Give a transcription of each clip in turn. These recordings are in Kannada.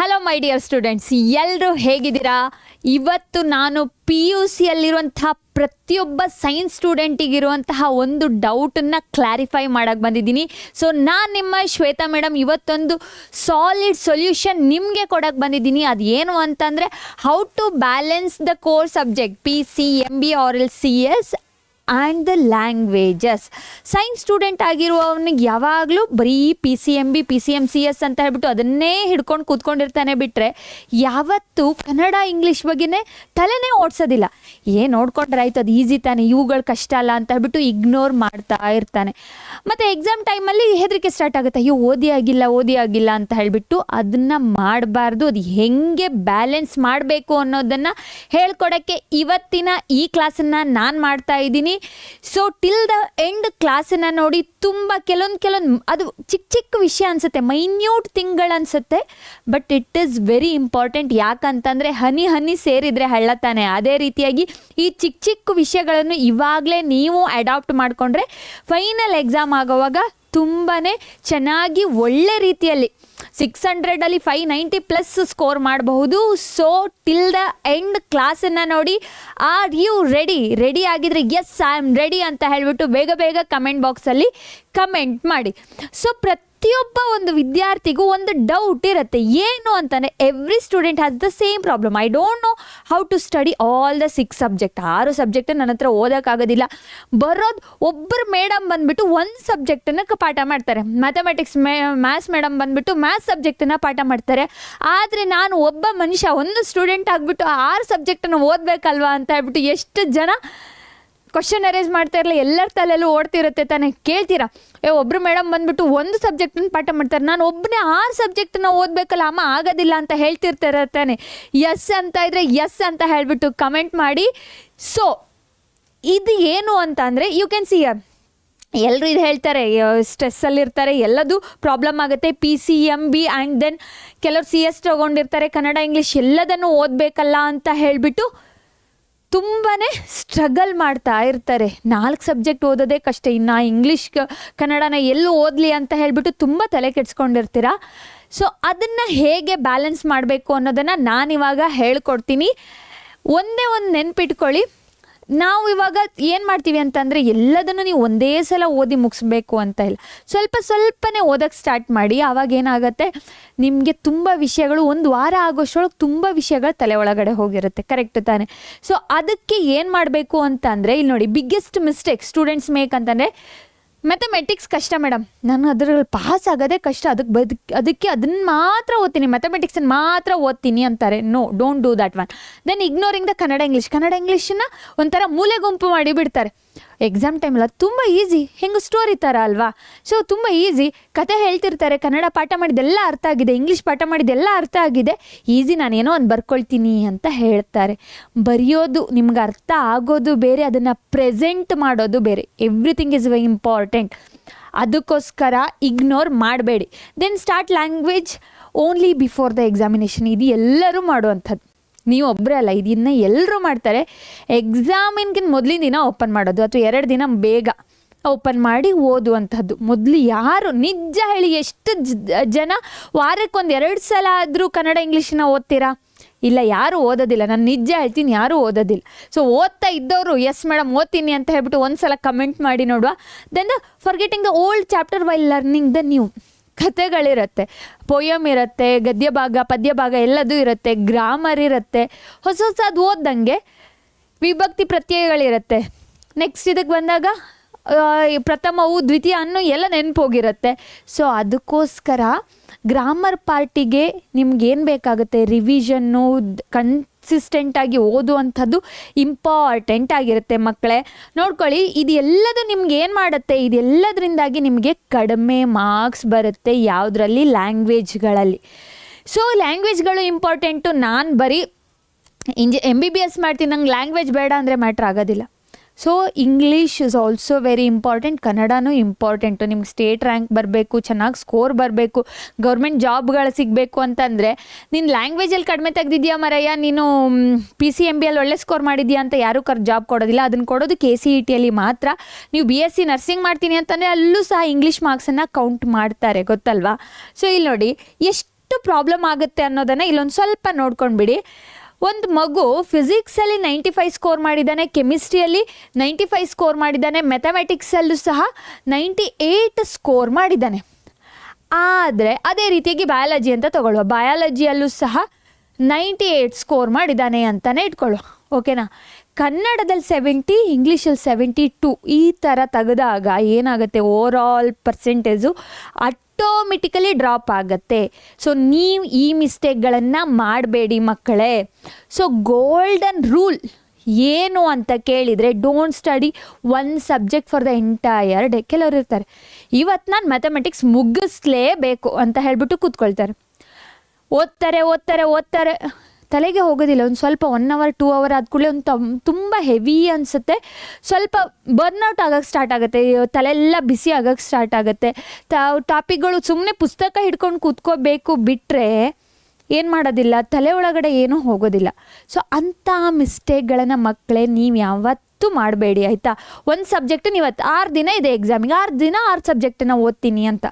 ಹಲೋ ಮೈ ಡಿಯರ್ ಸ್ಟೂಡೆಂಟ್ಸ್, ಎಲ್ಲರೂ ಹೇಗಿದ್ದೀರಾ? ಇವತ್ತು ನಾನು PUCಯಲ್ಲಿರುವಂತಹ ಪ್ರತಿಯೊಬ್ಬ ಸೈನ್ಸ್ ಸ್ಟೂಡೆಂಟಿಗಿರುವಂತಹ ಒಂದು ಡೌಟನ್ನು ಕ್ಲಾರಿಫೈ ಮಾಡೋಕ್ಕೆ ಬಂದಿದ್ದೀನಿ. ಸೊ ನಾನು ನಿಮ್ಮ ಶ್ವೇತಾ ಮೇಡಮ್ ಇವತ್ತೊಂದು ಸಾಲಿಡ್ ಸೊಲ್ಯೂಷನ್ ನಿಮಗೆ ಕೊಡೋಕ್ಕೆ ಬಂದಿದ್ದೀನಿ. ಅದು ಏನು ಅಂತಂದರೆ, how to balance the core subject PCMB or else CS and the languages. Science student ಆಗಿರುವವನಿಗೆ ಯಾವಾಗಲೂ ಬರೀ PCMB PCMCS ಅಂತ ಹೇಳ್ಬಿಟ್ಟು ಅದನ್ನೇ ಹಿಡ್ಕೊಂಡು ಕೂತ್ಕೊಂಡಿರ್ತಾನೆ ಬಿಟ್ಟರೆ ಯಾವತ್ತೂ ಕನ್ನಡ ಇಂಗ್ಲೀಷ್ ಬಗ್ಗೆನೇ ತಲೆನೇ ಓಡಿಸೋದಿಲ್ಲ. ಏನು ನೋಡ್ಕೊಂಡ್ರೆ ಆಯ್ತು, ಅದು ಈಸಿ ತಾನೆ, ಇವುಗಳು ಕಷ್ಟ ಅಲ್ಲ ಅಂತ ಹೇಳ್ಬಿಟ್ಟು ಇಗ್ನೋರ್ ಮಾಡ್ತಾ ಇರ್ತಾನೆ. ಮತ್ತು ಎಕ್ಸಾಮ್ ಟೈಮಲ್ಲಿ ಹೆದರಿಕೆ ಸ್ಟಾರ್ಟ್ ಆಗುತ್ತೆ, ಅಯ್ಯೋ ಓದಿ ಆಗಿಲ್ಲ ಅಂತ ಹೇಳಿಬಿಟ್ಟು ಅದನ್ನು ಮಾಡಬಾರ್ದು. ಅದು ಹೆಂಗೆ ಬ್ಯಾಲೆನ್ಸ್ ಮಾಡಬೇಕು ಅನ್ನೋದನ್ನು ಹೇಳ್ಕೊಡೋಕ್ಕೆ ಇವತ್ತಿನ ಈ ಕ್ಲಾಸನ್ನು ನಾನು ಮಾಡ್ತಾ ಇದ್ದೀನಿ. ಸೊ ಟಿಲ್ ದ ಎಂಡ್ ಕ್ಲಾಸನ್ನು ನೋಡಿ. ತುಂಬ ಕೆಲವೊಂದು ಅದು ಚಿಕ್ಕ ವಿಷಯ ಅನಿಸುತ್ತೆ, ಮೈನ್ಯೂಟ್ ಥಿಂಗ್ಗಳು ಅನಿಸುತ್ತೆ, but it is very important. ಯಾಕಂತಂದರೆ ಹನಿ ಸೇರಿದರೆ ಹಳ್ಳ ತಾನೆ. ಅದೇ ರೀತಿಯಾಗಿ ಈ ಚಿಕ್ಕ ವಿಷಯಗಳನ್ನು ಇವಾಗಲೇ ನೀವು ಅಡಾಪ್ಟ್ ಮಾಡಿಕೊಂಡ್ರೆ ಫೈನಲ್ ಎಕ್ಸಾಮ್ ಆಗೋವಾಗ ತುಂಬಾ ಚೆನ್ನಾಗಿ ಒಳ್ಳೆ ರೀತಿಯಲ್ಲಿ 600ಅಲ್ಲಿ 590+ ಸ್ಕೋರ್ ಮಾಡಬಹುದು. ಸೊ ಟಿಲ್ ದ ಎಂಡ್ ಕ್ಲಾಸನ್ನು ನೋಡಿ. ಆರ್ ಯು ರೆಡಿ ಆಗಿದ್ರೆ ಎಸ್ ಐ ಆಮ್ ರೆಡಿ ಅಂತ ಹೇಳಿಬಿಟ್ಟು ಬೇಗ ಕಮೆಂಟ್ ಬಾಕ್ಸಲ್ಲಿ ಕಮೆಂಟ್ ಮಾಡಿ. ಸೊ ಪ್ರತಿಯೊಬ್ಬ ಒಂದು ವಿದ್ಯಾರ್ಥಿಗೂ ಒಂದು ಡೌಟ್ ಇರುತ್ತೆ, ಏನು ಅಂತಂದರೆ every student has the same problem. I don't know how to study all the 6 subject. 6 subject ನನ್ನ ಹತ್ರ ಓದೋಕ್ಕಾಗೋದಿಲ್ಲ. ಬರೋದು ಒಬ್ಬರು ಮೇಡಮ್ ಬಂದುಬಿಟ್ಟು ಒಂದು ಸಬ್ಜೆಕ್ಟನ್ನು ಪಾಠ ಮಾಡ್ತಾರೆ. ಮ್ಯಾಥಮೆಟಿಕ್ಸ್ ಮ್ಯಾಥ್ಸ್ ಮೇಡಮ್ ಬಂದುಬಿಟ್ಟು ಮ್ಯಾಥ್ಸ್ ಸಬ್ಜೆಕ್ಟನ್ನು ಪಾಠ ಮಾಡ್ತಾರೆ. ಆದರೆ ನಾನು ಒಬ್ಬ ಮನುಷ್ಯ ಒಂದು ಸ್ಟೂಡೆಂಟ್ ಆಗಿಬಿಟ್ಟು 6 ಸಬ್ಜೆಕ್ಟನ್ನು ಓದಬೇಕಲ್ವಾ ಅಂತ ಹೇಳ್ಬಿಟ್ಟು ಎಷ್ಟು ಜನ ಕ್ವಶನ್ ಅರೇಂಜ್ ಮಾಡ್ತಾ ಇರಲ್ಲ, ಎಲ್ಲರ ತಲೆಯಲ್ಲೂ ಓಡ್ತಿರುತ್ತೆ ತಾನೆ. ಕೇಳ್ತೀರಾ, ಒಬ್ಬರು ಮೇಡಮ್ ಬಂದುಬಿಟ್ಟು ಒಂದು ಸಬ್ಜೆಕ್ಟನ್ನು ಪಾಠ ಮಾಡ್ತಾರೆ, ನಾನು ಒಬ್ಬನೇ 6 ಸಬ್ಜೆಕ್ಟನ್ನು ಓದಬೇಕಲ್ಲ ಅಮ್ಮ, ಆಗೋದಿಲ್ಲ ಅಂತ ಹೇಳ್ತಿರ್ತಾರೆ ತಾನೆ. ಎಸ್ ಅಂತ ಇದ್ದರೆ ಎಸ್ ಅಂತ ಹೇಳಿಬಿಟ್ಟು ಕಮೆಂಟ್ ಮಾಡಿ. ಸೊ ಇದು ಏನು ಅಂತ ಅಂದರೆ, ಯು ಕ್ಯಾನ್ ಸಿ ಎಲ್ಲರೂ ಇದು ಹೇಳ್ತಾರೆ, ಸ್ಟ್ರೆಸ್ಸಲ್ಲಿರ್ತಾರೆ, ಎಲ್ಲದೂ ಪ್ರಾಬ್ಲಮ್ ಆಗುತ್ತೆ. PCMB ಆ್ಯಂಡ್ ದೆನ್ ಕೆಲವರು CS ತೊಗೊಂಡಿರ್ತಾರೆ, ಕನ್ನಡ ಇಂಗ್ಲೀಷ್ ಎಲ್ಲದನ್ನು ಓದಬೇಕಲ್ಲ ಅಂತ ಹೇಳಿಬಿಟ್ಟು ತುಂಬಾ ಸ್ಟ್ರಗಲ್ ಮಾಡ್ತಾ ಇರ್ತಾರೆ. 4 ಸಬ್ಜೆಕ್ಟ್ ಓದೋದೇ ಕಷ್ಟ, ಇನ್ನು ಇಂಗ್ಲೀಷ್ ಕನ್ನಡನ ಎಲ್ಲೂ ಓದಲಿ ಅಂತ ಹೇಳಿಬಿಟ್ಟು ತುಂಬ ತಲೆ ಕೆಡಿಸ್ಕೊಂಡಿರ್ತೀರ. ಸೊ ಅದನ್ನು ಹೇಗೆ ಬ್ಯಾಲೆನ್ಸ್ ಮಾಡಬೇಕು ಅನ್ನೋದನ್ನು ನಾನಿವಾಗ ಹೇಳ್ಕೊಡ್ತೀನಿ. ಒಂದೇ ಒಂದು ನೆನ್ಪಿಟ್ಕೊಳ್ಳಿ, ನಾವು ಇವಾಗ ಏನು ಮಾಡ್ತೀವಿ ಅಂತಂದರೆ ಎಲ್ಲದನ್ನು ನೀವು ಒಂದೇ ಸಲ ಓದಿ ಮುಗಿಸ್ಬೇಕು ಅಂತ ಇಲ್ಲ, ಸ್ವಲ್ಪನೇ ಓದೋಕ್ಕೆ ಸ್ಟಾರ್ಟ್ ಮಾಡಿ. ಆವಾಗ ಏನಾಗುತ್ತೆ, ನಿಮಗೆ ತುಂಬ ವಿಷಯಗಳು ಒಂದು ವಾರ ಆಗೋಷ್ಟರೊಳಗೆ ತುಂಬ ವಿಷಯಗಳು ತಲೆ ಒಳಗಡೆ ಹೋಗಿರುತ್ತೆ. ಕರೆಕ್ಟ್ ತಾನೆ? ಸೊ ಅದಕ್ಕೆ ಏನು ಮಾಡಬೇಕು ಅಂತಂದರೆ, ಇಲ್ಲಿ ನೋಡಿ, ಬಿಗ್ಗೆಸ್ಟ್ ಮಿಸ್ಟೇಕ್ ಸ್ಟೂಡೆಂಟ್ಸ್ ಮೇಕ್ ಅಂತಂದರೆ, ಮ್ಯಾಥಮೆಟಿಕ್ಸ್ ಕಷ್ಟ ಮೇಡಮ್, ನಾನು ಅದರಲ್ಲಿ ಪಾಸ್ ಆಗೋದೇ ಕಷ್ಟ, ಅದಕ್ಕೆ ಅದನ್ನು ಮಾತ್ರ ಓದ್ತೀನಿ, ಮ್ಯಾಥಮೆಟಿಕ್ಸನ್ನು ಮಾತ್ರ ಓದ್ತೀನಿ ಅಂತಾರೆ. No, don't do that one. Then ignoring the Kannada ಇಂಗ್ಲೀಷನ್ನು ಒಂಥರ ಮೂಲೆ ಗುಂಪು ಮಾಡಿಬಿಡ್ತಾರೆ. ಎಕ್ಸಾಮ್ ಟೈಮಲ್ಲ ತುಂಬ ಈಸಿ, ಹೆಂಗೆ ಸ್ಟೋರಿ ಥರ ಅಲ್ವಾ? ಸೊ ತುಂಬ ಈಸಿ, ಕತೆ ಹೇಳ್ತಿರ್ತಾರೆ, ಕನ್ನಡ ಪಾಠ ಮಾಡಿದ್ದೆಲ್ಲ ಅರ್ಥ ಆಗಿದೆ, ಇಂಗ್ಲೀಷ್ ಪಾಠ ಮಾಡಿದ್ದೆಲ್ಲ ಅರ್ಥ ಆಗಿದೆ, ಈಸಿ, ನಾನೇನೋ ಒಂದು ಬರ್ಕೊಳ್ತೀನಿ ಅಂತ ಹೇಳ್ತಾರೆ. ಬರೆಯೋದು ನಿಮ್ಗೆ ಅರ್ಥ ಆಗೋದು ಬೇರೆ, ಅದನ್ನು ಪ್ರೆಸೆಂಟ್ ಮಾಡೋದು ಬೇರೆ. Everything is very important. ಅದಕ್ಕೋಸ್ಕರ ಇಗ್ನೋರ್ ಮಾಡಬೇಡಿ. Then start language only before the examination. ಇದು ಎಲ್ಲರೂ ಮಾಡುವಂಥದ್ದು, ನೀವು ಒಬ್ಬರೇ ಅಲ್ಲ, ಇದನ್ನು ಎಲ್ಲರೂ ಮಾಡ್ತಾರೆ. ಎಕ್ಸಾಮಿನ್ಗಿಂತ ಮೊದಲಿನ ದಿನ ಓಪನ್ ಮಾಡೋದು ಅಥವಾ 2 ದಿನ ಬೇಗ ಓಪನ್ ಮಾಡಿ ಓದುವಂಥದ್ದು. ಮೊದಲು ಯಾರು ನಿಜ ಹೇಳಿ, ಎಷ್ಟು ಜನ ವಾರಕ್ಕೊಂದು 2 ಸಲ ಆದರೂ ಕನ್ನಡ ಇಂಗ್ಲೀಷನ್ನ ಓದ್ತೀರಾ? ಇಲ್ಲ, ಯಾರು ಓದೋದಿಲ್ಲ. ನಾನು ನಿಜ ಹೇಳ್ತೀನಿ, ಯಾರೂ ಓದೋದಿಲ್ಲ. ಸೊ ಓದ್ತಾ ಇದ್ದವರು ಎಸ್ ಮೇಡಮ್ ಓದ್ತೀನಿ ಅಂತ ಹೇಳ್ಬಿಟ್ಟು ಒಂದು ಸಲ ಕಮೆಂಟ್ ಮಾಡಿ ನೋಡುವ. Then forgetting the old chapter while learning the new. ಕಥೆಗಳಿರುತ್ತೆ, ಪೊಯಮ್ ಇರುತ್ತೆ, ಗದ್ಯ ಭಾಗ ಪದ್ಯ ಭಾಗ ಎಲ್ಲದೂ ಇರುತ್ತೆ, ಗ್ರಾಮರ್ ಇರುತ್ತೆ. ಹೊಸದು ಓದ್ದಂಗೆ ವಿಭಕ್ತಿ ಪ್ರತ್ಯಯಗಳಿರುತ್ತೆ. ನೆಕ್ಸ್ಟ್ ಇದಕ್ಕೆ ಬಂದಾಗ ಪ್ರಥಮವು ದ್ವಿತೀಯ ಅನ್ನೋ ಎಲ್ಲ ನೆನಪೋಗಿರುತ್ತೆ. ಸೊ ಅದಕ್ಕೋಸ್ಕರ ಗ್ರಾಮರ್ ಪಾರ್ಟಿಗೆ ನಿಮ್ಗೇನು ಬೇಕಾಗುತ್ತೆ, ರಿವಿಷನ್ನು, ಕನ್ಸಿಸ್ಟೆಂಟಾಗಿ ಓದುವಂಥದ್ದು ಇಂಪಾರ್ಟೆಂಟ್ ಆಗಿರುತ್ತೆ ಮಕ್ಕಳೇ. ನೋಡ್ಕೊಳ್ಳಿ, ಇದು ಎಲ್ಲದು ನಿಮ್ಗೆ ಏನು ಮಾಡುತ್ತೆ, ಇದೆಲ್ಲದರಿಂದಾಗಿ ನಿಮಗೆ ಕಡಿಮೆ ಮಾರ್ಕ್ಸ್ ಬರುತ್ತೆ. ಯಾವುದರಲ್ಲಿ? ಲ್ಯಾಂಗ್ವೇಜ್ಗಳಲ್ಲಿ. ಸೊ ಲ್ಯಾಂಗ್ವೇಜ್ಗಳು ಇಂಪಾರ್ಟೆಂಟು. ನಾನು ಬರೀ MBBS ಮಾಡ್ತೀನಿ, ನಂಗೆ ಲ್ಯಾಂಗ್ವೇಜ್ ಬೇಡ ಅಂದರೆ ಮ್ಯಾಟ್ರ್ ಆಗೋದಿಲ್ಲ. So English is also very important, ಕನ್ನಡನೂ ಇಂಪಾರ್ಟೆಂಟು. ನಿಮ್ಗೆ ಸ್ಟೇಟ್ ರ್ಯಾಂಕ್ ಬರಬೇಕು, ಚೆನ್ನಾಗಿ ಸ್ಕೋರ್ ಬರಬೇಕು, ಗೌರ್ಮೆಂಟ್ ಜಾಬ್ಗಳು ಸಿಗಬೇಕು ಅಂತಂದರೆ ನೀನು ಲ್ಯಾಂಗ್ವೇಜಲ್ಲಿ ಕಡಿಮೆ ತೆಗೆದಿದ್ಯಾ ಮರಯ್ಯ, ನೀನು PCMBಯಲ್ಲಿ ಒಳ್ಳೆ ಸ್ಕೋರ್ ಮಾಡಿದ್ಯಾ ಅಂತ ಯಾರೂ ಜಾಬ್ ಕೊಡೋದಿಲ್ಲ. ಅದನ್ನು ಕೊಡೋದು KCETಯಲ್ಲಿ ಮಾತ್ರ. ನೀವು BSc ನರ್ಸಿಂಗ್ ಮಾಡ್ತೀನಿ ಅಂತಂದರೆ ಅಲ್ಲೂ ಸಹ ಇಂಗ್ಲೀಷ್ ಮಾರ್ಕ್ಸನ್ನು ಕೌಂಟ್ ಮಾಡ್ತಾರೆ, ಗೊತ್ತಲ್ವಾ? ಸೊ ಇಲ್ಲಿ ನೋಡಿ, ಎಷ್ಟು ಎಷ್ಟು ಪ್ರಾಬ್ಲಮ್ ಆಗುತ್ತೆ ಅನ್ನೋದನ್ನು ಇಲ್ಲೊಂದು ಸ್ವಲ್ಪ ನೋಡ್ಕೊಂಡ್ಬಿಡಿ. ಒಂದು ಮಗು ಫಿಸಿಕ್ಸಲ್ಲಿ 95 ಸ್ಕೋರ್ ಮಾಡಿದ್ದಾನೆ, ಕೆಮಿಸ್ಟ್ರಿಯಲ್ಲಿ 95 ಸ್ಕೋರ್ ಮಾಡಿದ್ದಾನೆ, ಮ್ಯಾಥಮೆಟಿಕ್ಸಲ್ಲೂ ಸಹ 98 ಸ್ಕೋರ್ ಮಾಡಿದ್ದಾನೆ. ಆದರೆ ಅದೇ ರೀತಿಯಾಗಿ ಬಯಾಲಜಿ ಅಂತ ತಗೊಳ್ಳುವ, ಬಯಾಲಜಿಯಲ್ಲೂ ಸಹ 98 ಸ್ಕೋರ್ ಮಾಡಿದ್ದಾನೆ ಅಂತಲೇ ಇಟ್ಕೊಳ್ಳುವ, ಓಕೆನಾ. ಕನ್ನಡದಲ್ಲಿ 70, ಇಂಗ್ಲೀಷಲ್ಲಿ 72 ಈ ಥರ ತೆಗೆದಾಗ ಏನಾಗುತ್ತೆ, over all percentage automatically drop ಆಗುತ್ತೆ. ಸೊ ನೀವು ಈ ಮಿಸ್ಟೇಕ್ಗಳನ್ನು ಮಾಡಬೇಡಿ ಮಕ್ಕಳೇ. ಸೊ ಗೋಲ್ಡನ್ ರೂಲ್ ಏನು ಅಂತ ಕೇಳಿದರೆ, don't study one subject for the entire day. ಕೆಲವರು ಇರ್ತಾರೆ, ಇವತ್ತು ನಾನು ಮ್ಯಾಥಮೆಟಿಕ್ಸ್ ಮುಗಿಸ್ಲೇಬೇಕು ಅಂತ ಹೇಳಿಬಿಟ್ಟು ಕೂತ್ಕೊಳ್ತಾರೆ, ಓದ್ತಾರೆ, ತಲೆಗೆ ಹೋಗೋದಿಲ್ಲ. ಒಂದು ಸ್ವಲ್ಪ 1 hour 2 hour ಆದ ಕೂಡಲೇ ಒಂದು ತುಂಬ ಹೆವಿ ಅನಿಸುತ್ತೆ, ಸ್ವಲ್ಪ ಬರ್ನ್ಔಟ್ ಆಗೋಕ್ಕೆ ಸ್ಟಾರ್ಟ್ ಆಗುತ್ತೆ, ತಲೆಲ್ಲ ಬಿಸಿ ಆಗೋಕ್ಕೆ ಸ್ಟಾರ್ಟ್ ಆಗುತ್ತೆ. ಟಾಪಿಕ್ಗಳು ಸುಮ್ಮನೆ ಪುಸ್ತಕ ಹಿಡ್ಕೊಂಡು ಕೂತ್ಕೋಬೇಕು ಬಿಟ್ಟರೆ ಏನು ಮಾಡೋದಿಲ್ಲ, ತಲೆ ಒಳಗಡೆ ಏನೂ ಹೋಗೋದಿಲ್ಲ. ಸೊ ಅಂಥ ಮಿಸ್ಟೇಕ್ಗಳನ್ನು ಮಕ್ಕಳೇ ನೀವು ಯಾವತ್ತೂ ಮಾಡಬೇಡಿ, ಆಯಿತಾ. ಒಂದು ಸಬ್ಜೆಕ್ಟ್ ನೀವು 6 ದಿನ ಇದೆ ಎಕ್ಸಾಮಿಗೆ, 6 ದಿನ 6 ಸಬ್ಜೆಕ್ಟನ್ನು ಓದ್ತೀನಿ ಅಂತ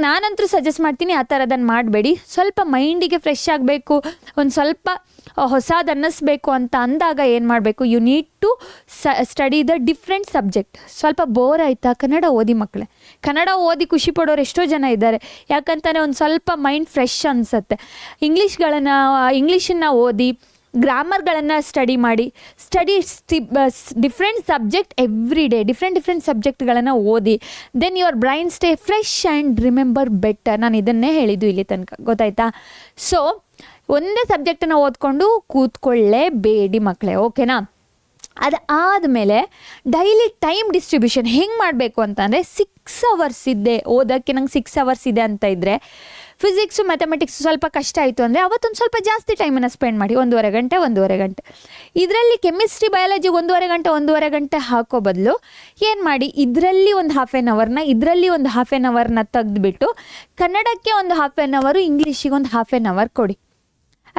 ನಾನಂತೂ ಸಜೆಸ್ಟ್ ಮಾಡ್ತೀನಿ, ಆ ಥರದನ್ನು ಮಾಡಬೇಡಿ. ಸ್ವಲ್ಪ ಮೈಂಡಿಗೆ ಫ್ರೆಶ್ ಆಗಬೇಕು, ಒಂದು ಸ್ವಲ್ಪ ಹೊಸದು ಅನ್ನಿಸ್ಬೇಕು ಅಂತ ಅಂದಾಗ ಏನು ಮಾಡಬೇಕು, you need to study the different subject. ಸ್ವಲ್ಪ ಬೋರ್ ಆಯಿತಾ, ಕನ್ನಡ ಓದಿ ಮಕ್ಕಳೇ. ಕನ್ನಡ ಓದಿ ಖುಷಿ ಪಡೋರು ಎಷ್ಟೋ ಜನ ಇದ್ದಾರೆ, ಯಾಕಂತಾನೆ ಒಂದು ಸ್ವಲ್ಪ ಮೈಂಡ್ ಫ್ರೆಶ್ ಅನಿಸುತ್ತೆ. ಇಂಗ್ಲೀಷನ್ನು ಓದಿ, ಗ್ರಾಮರ್ಗಳನ್ನು ಸ್ಟಡಿ ಮಾಡಿ, different subject every day, different ಸಬ್ಜೆಕ್ಟ್ಗಳನ್ನು ಓದಿ. Then your brain stay fresh and remember better. ನಾನು ಇದನ್ನೇ ಹೇಳಿದ್ದು ಇಲ್ಲಿ ತನಕ, ಗೊತ್ತಾಯ್ತಾ. ಸೊ ಒಂದೇ ಸಬ್ಜೆಕ್ಟನ್ನು ಓದ್ಕೊಂಡು ಕೂತ್ಕೊಳ್ಳೇಬೇಡಿ ಮಕ್ಕಳೇ, ಓಕೆನಾ. ಅದು ಆದಮೇಲೆ ಡೈಲಿ ಟೈಮ್ ಡಿಸ್ಟ್ರಿಬ್ಯೂಷನ್ ಹೆಂಗೆ ಮಾಡಬೇಕು ಅಂತಂದರೆ, 6 hours ಇದೆ ಓದೋಕ್ಕೆ, ನಂಗೆ 6 hours ಇದೆ ಅಂತ ಇದ್ದರೆ, ಫಿಸಿಕ್ಸು ಮ್ಯಾಥಮೆಟಿಕ್ಸು ಸ್ವಲ್ಪ ಕಷ್ಟ ಆಯಿತು ಅಂದರೆ ಅವತ್ತೊಂದು ಸ್ವಲ್ಪ ಜಾಸ್ತಿ ಟೈಮನ್ನು ಸ್ಪೆಂಡ್ ಮಾಡಿ, 1.5 ಗಂಟೆ. ಇದರಲ್ಲಿ ಕೆಮಿಸ್ಟ್ರಿ ಬಯಾಲಜಿ 1.5 ಗಂಟೆ ಹಾಕೋ ಬದಲು ಏನು ಮಾಡಿ, ಇದರಲ್ಲಿ ಒಂದು ಇದರಲ್ಲಿ ಒಂದು ಹಾಫ್ ಆನ್ ಅವರ್ನ ತೆಗೆದುಬಿಟ್ಟು ಕನ್ನಡಕ್ಕೆ ಒಂದು ಹಾಫ್ ಆನ್ ಅವರು, ಇಂಗ್ಲೀಷಿಗೆ ಒಂದು ಹಾಫ್ ಆನ್ ಅವರ್ ಕೊಡಿ.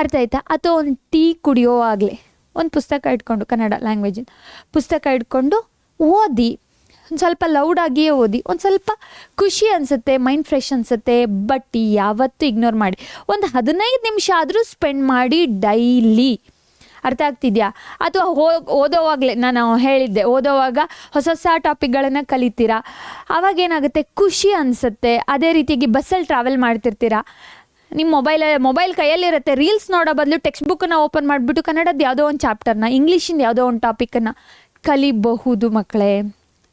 ಅರ್ಥ ಆಯ್ತಾ. ಅಥವಾ ಒಂದು ಟೀ ಕುಡಿಯೋ ಆಗಲೇ ಒಂದು ಪುಸ್ತಕ ಇಟ್ಕೊಂಡು, ಕನ್ನಡ ಲ್ಯಾಂಗ್ವೇಜಿನ ಪುಸ್ತಕ ಇಟ್ಕೊಂಡು ಓದಿ, ಒಂದು ಸ್ವಲ್ಪ ಲೌಡಾಗಿಯೇ ಓದಿ, ಒಂದು ಸ್ವಲ್ಪ ಖುಷಿ ಅನಿಸುತ್ತೆ, ಮೈಂಡ್ ಫ್ರೆಶ್ ಅನಿಸುತ್ತೆ. ಬಟ್ ಯಾವತ್ತೂ ಇಗ್ನೋರ್ ಮಾಡಿ, ಒಂದು 15 ನಿಮಿಷ ಆದರೂ ಸ್ಪೆಂಡ್ ಮಾಡಿ ಡೈಲಿ. ಅರ್ಥ ಆಗ್ತಿದೆಯಾ. ಅಥವಾ ಓದೋವಾಗಲೇ ನಾನು ಹೇಳಿದ್ದೆ, ಓದೋವಾಗ ಹೊಸ ಟಾಪಿಕ್ಗಳನ್ನು ಕಲಿತೀರಾ, ಆವಾಗೇನಾಗುತ್ತೆ, ಖುಷಿ ಅನಿಸುತ್ತೆ. ಅದೇ ರೀತಿಯಾಗಿ ಬಸ್ಸಲ್ಲಿ ಟ್ರಾವೆಲ್ ಮಾಡ್ತಿರ್ತೀರಾ, ನಿಮ್ಮ ಮೊಬೈಲ್ ಕೈಯಲ್ಲಿರುತ್ತೆ, ರೀಲ್ಸ್ ನೋಡೋ ಬದಲು ಟೆಕ್ಸ್ಟ್ ಬುಕ್ಕನ್ನು ಓಪನ್ ಮಾಡಿಬಿಟ್ಟು ಕನ್ನಡದ ಯಾವುದೋ ಒಂದು ಚಾಪ್ಟರ್ನ, ಇಂಗ್ಲೀಷಿಂದ ಯಾವುದೋ ಒಂದು ಟಾಪಿಕನ್ನು ಕಲಿಬಹುದು ಮಕ್ಕಳೇ.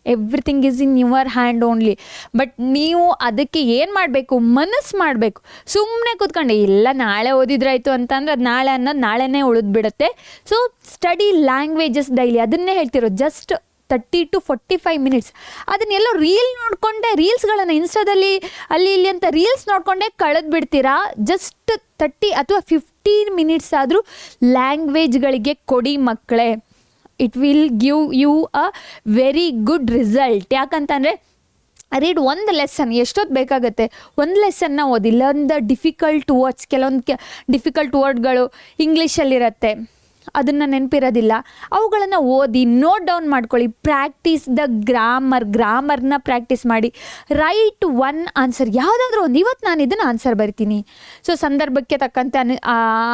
Everything is in your hand only. But ನೀವು ಅದಕ್ಕೆ ಏನು ಮಾಡಬೇಕು, ಮನಸ್ಸು ಮಾಡಬೇಕು. ಸುಮ್ಮನೆ ಕೂತ್ಕೊಂಡು ಇಲ್ಲ ನಾಳೆ ಓದಿದ್ರಾಯ್ತು ಅಂತಂದ್ರೆ ಅದು ನಾಳೆ ಅನ್ನೋದು ನಾಳೆನೇ ಉಳಿದ್ಬಿಡುತ್ತೆ. ಸೊ ಸ್ಟಡಿ ಲ್ಯಾಂಗ್ವೇಜಸ್ ಡೈಲಿ, ಅದನ್ನೇ ಹೇಳ್ತಿರೋದು. Just 30 to 45 minutes. ಅದನ್ನೆಲ್ಲೋ ರೀಲ್ಸ್ಗಳನ್ನು ಇನ್ಸ್ಟಾದಲ್ಲಿ ಅಲ್ಲಿ ಇಲ್ಲಿ ಅಂತ ರೀಲ್ಸ್ ನೋಡಿಕೊಂಡೇ ಕಳೆದು ಬಿಡ್ತೀರಾ. ಜಸ್ಟ್ 30 ಅಥವಾ 15 minutes ಆದರೂ ಲ್ಯಾಂಗ್ವೇಜ್ಗಳಿಗೆ ಕೊಡಿ ಮಕ್ಕಳೇ. It will give you a very good result. ಯಾಕಂತಂದರೆ ರೀಡ್ ಒಂದು ಲೆಸನ್ ಎಷ್ಟೊತ್ತು ಬೇಕಾಗುತ್ತೆ, ಒಂದು ಲೆಸನ್ನ ಓದಿ. Learn the difficult words. ಕೆಲವೊಂದು ಡಿಫಿಕಲ್ಟ್ ವರ್ಡ್ಗಳು ಇಂಗ್ಲೀಷಲ್ಲಿರುತ್ತೆ, ಅದನ್ನು ನೆನಪಿರೋದಿಲ್ಲ, ಅವುಗಳನ್ನು ಓದಿ ನೋಟ್ ಡೌನ್ ಮಾಡ್ಕೊಳ್ಳಿ. ಪ್ರಾಕ್ಟೀಸ್ ದ ಗ್ರಾಮರ್ನ ಪ್ರಾಕ್ಟೀಸ್ ಮಾಡಿ. ರೈಟ್ ಒನ್ ಆನ್ಸರ್, ಯಾವುದಾದ್ರೂ ಒಂದು. ಇವತ್ತು ನಾನು ಇದನ್ನು ಆನ್ಸರ್ ಬರಿತೀನಿ, ಸೊ ಸಂದರ್ಭಕ್ಕೆ ತಕ್ಕಂತೆ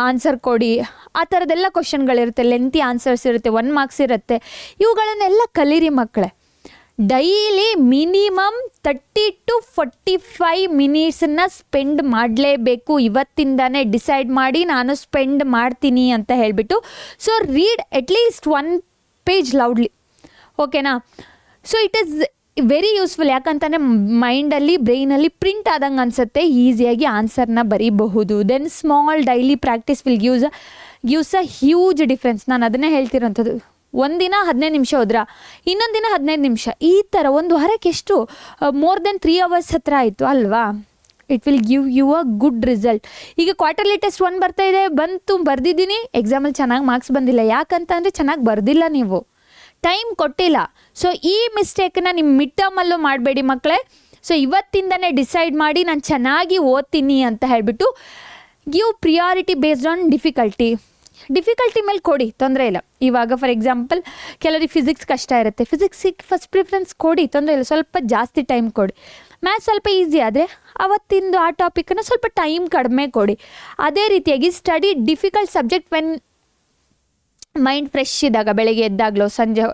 ಆನ್ಸರ್ ಕೊಡಿ. ಆ ಥರದ್ದೆಲ್ಲ ಕ್ವಶನ್ಗಳಿರುತ್ತೆ, ಲೆಂತಿ ಆನ್ಸರ್ಸ್ ಇರುತ್ತೆ, 1 marks ಇರುತ್ತೆ. ಇವುಗಳನ್ನೆಲ್ಲ ಕಲೀರಿ ಮಕ್ಕಳೇ. Daily minimum 30 to 45 minutes spend ಮಾಡಲೇಬೇಕು. ಇವತ್ತಿಂದಾನೇ ಡಿಸೈಡ್ ಮಾಡಿ ನಾನು ಸ್ಪೆಂಡ್ ಮಾಡ್ತೀನಿ ಅಂತ ಹೇಳಿಬಿಟ್ಟು. So read at least 1 page loudly, ಓಕೆನಾ. So it is very useful. ಯಾಕಂತಂದರೆ ಮೈಂಡಲ್ಲಿ ಬ್ರೈನಲ್ಲಿ ಪ್ರಿಂಟ್ ಆದಂಗೆ ಅನಿಸುತ್ತೆ, ಈಸಿಯಾಗಿ ಆನ್ಸರ್ನ ಬರೀಬಹುದು. Then small daily practice will gives a huge difference. ನಾನು ಅದನ್ನೇ ಹೇಳ್ತಿರೋಂಥದ್ದು. ಒಂದಿನ 15 ನಿಮಿಷ ಹೋದ್ರಾ, ಇನ್ನೊಂದು ದಿನ 15 ನಿಮಿಷ, ಈ ಥರ ಒಂದು ವಾರಕ್ಕೆ ಎಷ್ಟು ಮೋರ್ ದೆನ್ 3 hours ಹತ್ರ ಆಯಿತು ಅಲ್ವಾ. It will give you a good result. ಈಗ ಕ್ವಾರ್ಟರ್ಲಿ ಟೆಸ್ಟ್ 1 ಬರ್ತಾ ಇದೆ, ಬರ್ದಿದ್ದೀನಿ, ಎಕ್ಸಾಮಲ್ಲಿ ಚೆನ್ನಾಗಿ ಮಾರ್ಕ್ಸ್ ಬಂದಿಲ್ಲ. ಯಾಕಂತಂದರೆ ಚೆನ್ನಾಗಿ ಬರ್ದಿಲ್ಲ, ನೀವು ಟೈಮ್ ಕೊಟ್ಟಿಲ್ಲ. ಸೊ ಈ ಮಿಸ್ಟೇಕನ್ನ ನಿಮ್ಮ ಮಿಡ್ ಟರ್ಮಲ್ಲೂ ಮಾಡಬೇಡಿ ಮಕ್ಕಳೇ. ಸೊ ಇವತ್ತಿಂದನೇ ಡಿಸೈಡ್ ಮಾಡಿ ನಾನು ಚೆನ್ನಾಗಿ ಓದ್ತೀನಿ ಅಂತ ಹೇಳಿಬಿಟ್ಟು give priority based on difficulty ಮೇಲೆ ಕೊಡಿ, ತೊಂದರೆ ಇಲ್ಲ. ಇವಾಗ ಫಾರ್ ಎಕ್ಸಾಂಪಲ್ ಕೆಲವರಿಗೆ ಫಿಸಿಕ್ಸ್ ಕಷ್ಟ ಇರುತ್ತೆ, ಫಿಸಿಕ್ಸಿಗೆ ಫಸ್ಟ್ ಪ್ರಿಫರೆನ್ಸ್ ಕೊಡಿ, ತೊಂದರೆ ಇಲ್ಲ. ಸ್ವಲ್ಪ ಜಾಸ್ತಿ ಟೈಮ್ ಕೊಡಿ. ಮ್ಯಾಥ್ಸ್ ಸ್ವಲ್ಪ ಈಸಿ ಆದರೆ ಅವತ್ತಿಂದು ಆ ಟಾಪಿಕನ್ನು ಸ್ವಲ್ಪ ಟೈಮ್ ಕಡಿಮೆ ಕೊಡಿ. ಅದೇ ರೀತಿಯಾಗಿ study difficult subject when mind fresh ಇದ್ದಾಗ, ಬೆಳಗ್ಗೆ ಎದ್ದಾಗಲೋ ಸಂಜೆ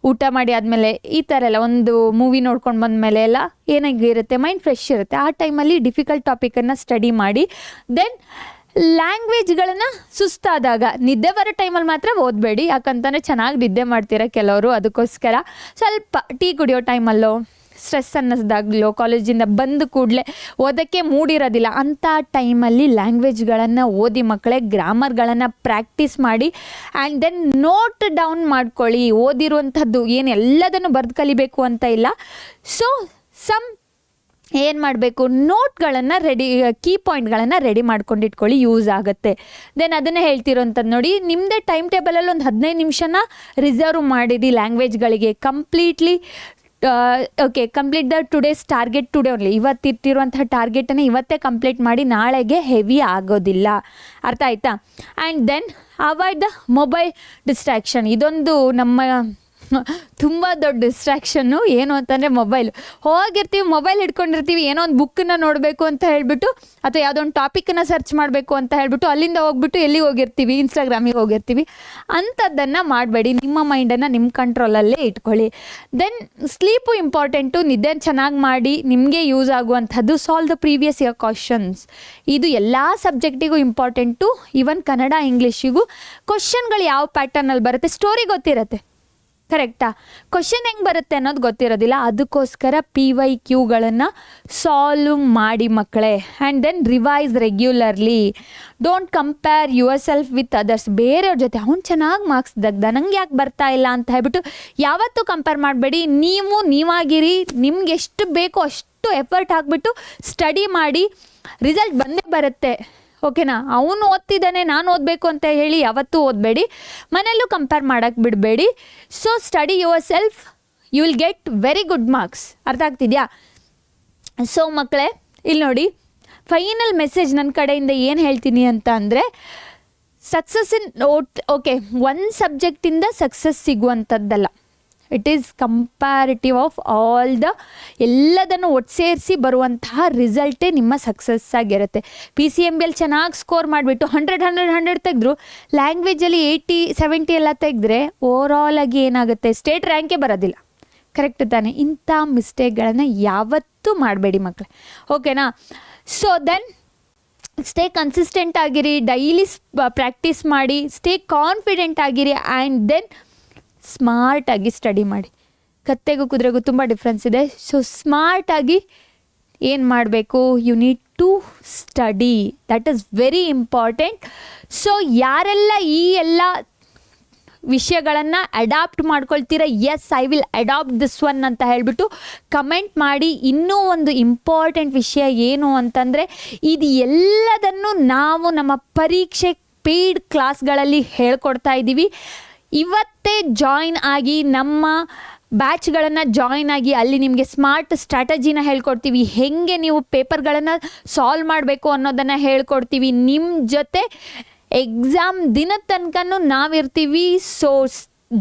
ಊಟ ಮಾಡಿ ಆದಮೇಲೆ ಈ ಥರ ಎಲ್ಲ ಒಂದು ಮೂವಿ ನೋಡ್ಕೊಂಡು ಬಂದಮೇಲೆ ಎಲ್ಲ ಏನಾಗಿರುತ್ತೆ, ಮೈಂಡ್ ಫ್ರೆಶ್ ಇರುತ್ತೆ. ಆ ಟೈಮಲ್ಲಿ ಡಿಫಿಕಲ್ಟ್ ಟಾಪಿಕನ್ನು ಸ್ಟಡಿ ಮಾಡಿ. ದೆನ್ ಲ್ಯಾಂಗ್ವೇಜ್ಗಳನ್ನು ಸುಸ್ತಾದಾಗ, ನಿದ್ದೆ ಬರೋ ಟೈಮಲ್ಲಿ ಮಾತ್ರ ಓದಬೇಡಿ, ಯಾಕಂತಂದರೆ ಚೆನ್ನಾಗಿ ನಿದ್ದೆ ಮಾಡ್ತೀರ ಕೆಲವರು. ಅದಕ್ಕೋಸ್ಕರ ಸ್ವಲ್ಪ ಟೀ ಕುಡಿಯೋ ಟೈಮಲ್ಲೋ, ಸ್ಟ್ರೆಸ್ ಅನ್ನಿಸ್ದಾಗಲೋ, ಕಾಲೇಜಿಂದ ಬಂದ ಕೂಡಲೇ ಓದೋಕ್ಕೆ ಮೂಡಿರೋದಿಲ್ಲ ಅಂಥ ಟೈಮಲ್ಲಿ ಲ್ಯಾಂಗ್ವೇಜ್ಗಳನ್ನು ಓದಿ ಮಕ್ಕಳೇ. ಗ್ರಾಮರ್ಗಳನ್ನು ಪ್ರಾಕ್ಟೀಸ್ ಮಾಡಿ ಆ್ಯಂಡ್ ದೆನ್ ನೋಟ್ ಡೌನ್ ಮಾಡ್ಕೊಳ್ಳಿ. ಓದಿರುವಂಥದ್ದು ಏನು ಎಲ್ಲದನ್ನು ಬರೆದು ಕಲಿಬೇಕು ಅಂತ ಇಲ್ಲ. ಸೊ ಏನು ಮಾಡಬೇಕು, ನೋಟ್ಗಳನ್ನು ಕೀ ಪಾಯಿಂಟ್ಗಳನ್ನು ರೆಡಿ ಮಾಡ್ಕೊಂಡು ಇಟ್ಕೊಳ್ಳಿ, ಯೂಸ್ ಆಗುತ್ತೆ. ದೆನ್ ಅದನ್ನೇ ಹೇಳ್ತಿರೋಂಥದ್ದು ನೋಡಿ, ನಿಮ್ಮದೇ ಟೈಮ್ ಟೇಬಲಲ್ಲಿ ಒಂದು 15 ನಿಮಿಷನ ರಿಸರ್ವ್ ಮಾಡಿರಿ ಲ್ಯಾಂಗ್ವೇಜ್ಗಳಿಗೆ. Complete the today's target today only. ಇವತ್ತಿಟ್ಟಿರುವಂತಹ ಟಾರ್ಗೆಟನ್ನು ಇವತ್ತೇ ಕಂಪ್ಲೀಟ್ ಮಾಡಿ, ನಾಳೆಗೆ ಹೆವಿ ಆಗೋದಿಲ್ಲ. ಅರ್ಥ ಆಯ್ತಾ? And then avoid the mobile distraction. ಇದೊಂದು ನಮ್ಮ ತುಂಬ ದೊಡ್ಡ ಡಿಸ್ಟ್ರಾಕ್ಷನ್ನು. ಏನು ಅಂತಂದರೆ ಮೊಬೈಲ್. ಹೋಗಿರ್ತೀವಿ, ಮೊಬೈಲ್ ಹಿಡ್ಕೊಂಡಿರ್ತೀವಿ, ಏನೋ ಒಂದು ಬುಕ್ಕನ್ನು ನೋಡಬೇಕು ಅಂತ ಹೇಳಿಬಿಟ್ಟು, ಅಥವಾ ಯಾವುದೋ ಒಂದು ಟಾಪಿಕನ್ನು ಸರ್ಚ್ ಮಾಡಬೇಕು ಅಂತ ಹೇಳಿಬಿಟ್ಟು ಅಲ್ಲಿಂದ ಹೋಗ್ಬಿಟ್ಟು ಎಲ್ಲಿಗೆ ಹೋಗಿರ್ತೀವಿ, ಇನ್ಸ್ಟಾಗ್ರಾಮಿಗೆ ಹೋಗಿರ್ತೀವಿ. ಅಂಥದ್ದನ್ನು ಮಾಡಬೇಡಿ. ನಿಮ್ಮ ಮೈಂಡನ್ನು ನಿಮ್ಮ ಕಂಟ್ರೋಲಲ್ಲೇ ಇಟ್ಕೊಳ್ಳಿ. Then sleep important. ನಿದ್ದೆ ಚೆನ್ನಾಗಿ ಮಾಡಿ, ನಿಮಗೆ ಯೂಸ್ ಆಗುವಂಥದ್ದು. Solve the previous year questions. ಇದು ಎಲ್ಲ ಸಬ್ಜೆಕ್ಟಿಗೂ ಇಂಪಾರ್ಟೆಂಟು. ಈವನ್ ಕನ್ನಡ, ಇಂಗ್ಲೀಷಿಗೂ ಕ್ವಶನ್ಗಳು ಯಾವ ಪ್ಯಾಟರ್ನಲ್ಲಿ ಬರುತ್ತೆ. ಸ್ಟೋರಿ ಗೊತ್ತಿರುತ್ತೆ, ಕರೆಕ್ಟಾ? ಕ್ವಶನ್ ಹೆಂಗೆ ಬರುತ್ತೆ ಅನ್ನೋದು ಗೊತ್ತಿರೋದಿಲ್ಲ. ಅದಕ್ಕೋಸ್ಕರ PYQಗಳನ್ನು ಸಾಲ್ವ್ ಮಾಡಿ ಮಕ್ಕಳೇ. And then revise regularly. Don't compare yourself with others. ಬೇರೆಯವ್ರ ಜೊತೆ ಅವ್ನು ಚೆನ್ನಾಗಿ ಮಾರ್ಕ್ಸ್ ತೆಗ್ದ, ನಂಗೆ ಯಾಕೆ ಬರ್ತಾ ಇಲ್ಲ ಅಂತ ಹೇಳ್ಬಿಟ್ಟು ಯಾವತ್ತೂ ಕಂಪೇರ್ ಮಾಡಬೇಡಿ. ನೀವಾಗಿರಿ. ನಿಮ್ಗೆ ಎಷ್ಟು ಬೇಕೋ ಅಷ್ಟು ಎಫರ್ಟ್ ಹಾಕ್ಬಿಟ್ಟು ಸ್ಟಡಿ ಮಾಡಿ. ರಿಸಲ್ಟ್ ಬಂದೇ ಬರುತ್ತೆ, ಓಕೆನಾ? ಅವನು ಓದ್ತಿದ್ದಾನೆ, ನಾನು ಓದಬೇಕು ಅಂತ ಹೇಳಿ ಯಾವತ್ತೂ ಓದಬೇಡಿ. ಮನೆಯಲ್ಲೂ ಕಂಪೇರ್ ಮಾಡೋಕ್ಕೆ ಬಿಡಬೇಡಿ. So study yourself, you will get very good marks. ಅರ್ಥ ಆಗ್ತಿದೆಯಾ? ಸೊ ಮಕ್ಕಳೇ, ಇಲ್ಲಿ ನೋಡಿ, ಫೈನಲ್ ಮೆಸೇಜ್ ನನ್ನ ಕಡೆಯಿಂದ ಏನು ಹೇಳ್ತೀನಿ ಅಂತ ಅಂದರೆ, ಸಕ್ಸಸ್ ಇನ್ ಒಂದು ಸಬ್ಜೆಕ್ಟಿಂದ ಸಕ್ಸಸ್ ಸಿಗುವಂಥದ್ದಲ್ಲ. It is comparative of all ಎಲ್ಲದನ್ನು ಒಟ್ಟು ಸೇರಿಸಿ ಬರುವಂತಹ ರಿಸಲ್ಟೇ ನಿಮ್ಮ ಸಕ್ಸಸ್ ಆಗಿರುತ್ತೆ. PCMBಯಲ್ಲಿ ಚೆನ್ನಾಗಿ ಸ್ಕೋರ್ ಮಾಡಿಬಿಟ್ಟು 100 ತೆಗೆದ್ರು, ಲ್ಯಾಂಗ್ವೇಜಲ್ಲಿ 80-70 ಎಲ್ಲ ತೆಗೆದ್ರೆ ಓವರಾಲ್ ಆಗಿ ಏನಾಗುತ್ತೆ, ಸ್ಟೇಟ್ ರ್ಯಾಂಕೇ ಬರೋದಿಲ್ಲ. ಕರೆಕ್ಟ್ ತಾನೆ? ಇಂಥ ಮಿಸ್ಟೇಕ್ಗಳನ್ನು ಯಾವತ್ತೂ ಮಾಡಬೇಡಿ ಮಕ್ಕಳೇ, ಓಕೆನಾ? ಸೊ ದೆನ್ ಸ್ಟೇ ಕನ್ಸಿಸ್ಟೆಂಟ್ ಆಗಿರಿ, ಡೈಲಿ ಪ್ರಾಕ್ಟೀಸ್ ಮಾಡಿ, ಸ್ಟೇ ಕಾನ್ಫಿಡೆಂಟ್ ಆಗಿರಿ. ಆ್ಯಂಡ್ ದೆನ್ ಸ್ಮಾರ್ಟಾಗಿ ಸ್ಟಡಿ ಮಾಡಿ. ಕತ್ತೆಗೂ ಕುದುರೆಗೂ ತುಂಬ ಡಿಫ್ರೆನ್ಸ್ ಇದೆ. ಸೊ ಸ್ಮಾರ್ಟಾಗಿ ಏನು ಮಾಡಬೇಕು, you need to study. That is very important. So ಯಾರೆಲ್ಲ ಈ ಎಲ್ಲ ವಿಷಯಗಳನ್ನು ಅಡಾಪ್ಟ್ ಮಾಡ್ಕೊಳ್ತೀರ, yes I will adapt this one ಅಂತ ಹೇಳಿಬಿಟ್ಟು ಕಮೆಂಟ್ ಮಾಡಿ. ಇನ್ನೂ ಒಂದು ಇಂಪಾರ್ಟೆಂಟ್ ವಿಷಯ ಏನು ಅಂತಂದರೆ, ಇದು ಎಲ್ಲದನ್ನು ನಾವು ನಮ್ಮ ಪರೀಕ್ಷೆ ಪೇಯ್ಡ್ ಕ್ಲಾಸ್ಗಳಲ್ಲಿ ಹೇಳ್ಕೊಡ್ತಾ ಇದ್ದೀವಿ. ಇವತ್ತೇ ಜಾಯಿನ್ ಆಗಿ, ನಮ್ಮ ಬ್ಯಾಚ್ಗಳನ್ನು ಜಾಯಿನ್ ಆಗಿ, ಅಲ್ಲಿ ನಿಮಗೆ ಸ್ಮಾರ್ಟ್ ಸ್ಟ್ರಾಟಜಿನ ಹೇಳ್ಕೊಡ್ತೀವಿ. ಹೇಗೆ ನೀವು ಪೇಪರ್ಗಳನ್ನು ಸಾಲ್ವ್ ಮಾಡಬೇಕು ಅನ್ನೋದನ್ನು ಹೇಳ್ಕೊಡ್ತೀವಿ. ನಿಮ್ಮ ಜೊತೆ ಎಕ್ಸಾಮ್ ದಿನದ ತನಕನೂ ನಾವಿರ್ತೀವಿ. So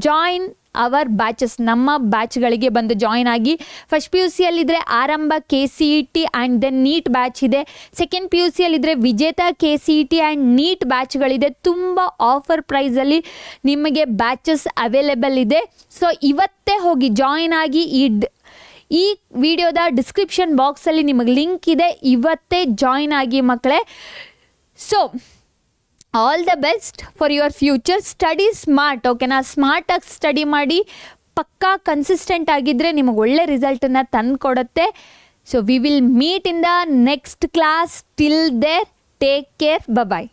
join our batches. ನಮ್ಮ ಬ್ಯಾಚ್ಗಳಿಗೆ ಬಂದು ಜಾಯಿನ್ ಆಗಿ. ಫಸ್ಟ್ PUCಯಲ್ಲಿದ್ದರೆ Arambha KCET and then NEET batch ಇದೆ. ಸೆಕೆಂಡ್ PUCಯಲ್ಲಿದ್ದರೆ ವಿಜೇತ KCET ಆ್ಯಂಡ್ ನೀಟ್ ಬ್ಯಾಚ್ಗಳಿದೆ. ತುಂಬ ಆಫರ್ ಪ್ರೈಸಲ್ಲಿ ನಿಮಗೆ ಬ್ಯಾಚಸ್ ಅವೈಲೇಬಲ್ ಇದೆ. ಸೊ ಇವತ್ತೇ ಹೋಗಿ ಜಾಯಿನ್ ಆಗಿ. ಈ ವಿಡಿಯೋದ ಡಿಸ್ಕ್ರಿಪ್ಷನ್ ಬಾಕ್ಸಲ್ಲಿ ನಿಮಗೆ ಲಿಂಕ್ ಇದೆ. ಇವತ್ತೇ ಜಾಯಿನ್ ಆಗಿ ಮಕ್ಕಳೇ. So all the best for your future. Study smart, ಓಕೆನಾ? ಸ್ಮಾರ್ಟಾಗಿ ಸ್ಟಡಿ ಮಾಡಿ. ಪಕ್ಕಾ ಕನ್ಸಿಸ್ಟೆಂಟ್ ಆಗಿದ್ದರೆ ನಿಮಗೆ ಒಳ್ಳೆ ರಿಸಲ್ಟನ್ನು ತಂದು ಕೊಡುತ್ತೆ. So we will meet in the next class. Till there, take care, bye.